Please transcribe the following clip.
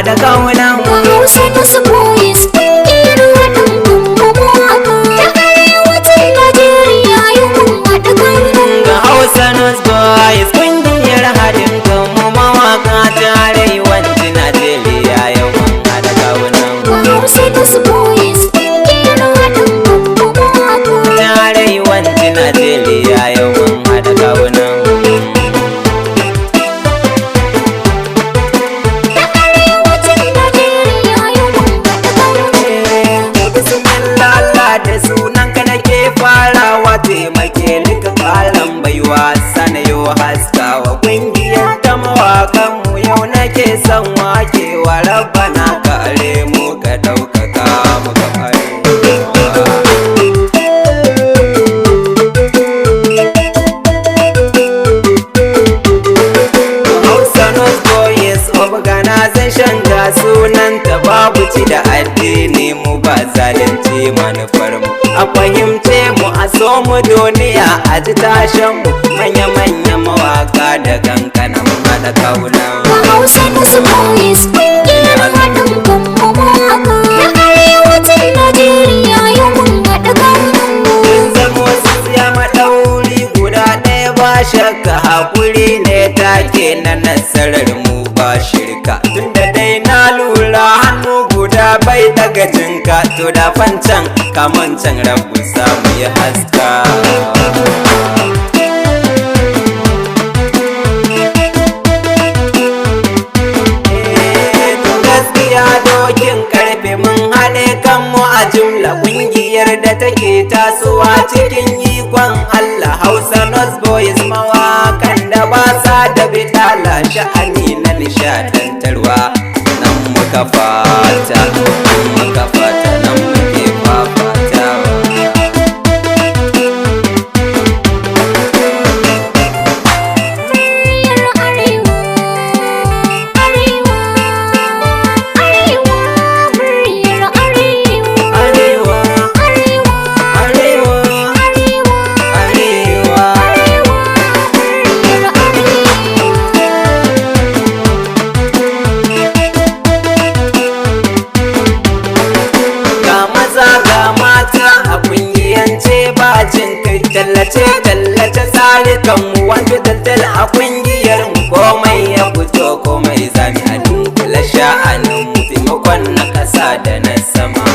haɗa kawunan mu. Hausa da su boys ƙungiyar haɗin kan mawaka ta arewacin Najeriya yau mun haɗa kawunan mu. Hausa Nos Boys ƙungiyar haɗin kan mawaka ta arewacin Najeriya yau mun haɗa kawunan mu. Hausa da su boys ƙungiyar haɗin kan mawaka ta arewacin Najeriya yau mun haɗa kawunan mu. Da sunanka nake farawa taimake ni ka kalan baiwa sanayo haskawa ƙungiyar ta mawakan mu yau nake son wakewa rabbana ka are mu ka ɗaukaka mu ka fare Hausa Nos Boys Organization ga sunanta babu ci da addini mu ba zalunci manufar mu a fahimce mu a so mu duniya a ji tashin mu manya-manya mawaka da kankana mu haɗa kawunan Hausa da su boys ƙungiyar haɗin kan mawaka ta arewacin Najeriya yau mun haɗa kawunan mu. zamo su siya maɗauri guda ɗaya ba shakka haƙuri ne take na nasarar mu ba shirka tunda dai na lura hannu guda bai daga jinka to da fancan kaman can rabu samu ya haska to gaskiya dokin karfe mun haɗe kanmu a jumla ƙungiyar da take tasowa cikin ikon Allah Hausa Nos Boys mawakan da ba sa da bitala sha'ani na nishadantarwa nan muka fata nan muke fafatawa tallace tsarikan mu wanda tattala a kungiyar mu komai ya fito komai zami a dunkula sha'anin mu taimakon na ƙasa da na sama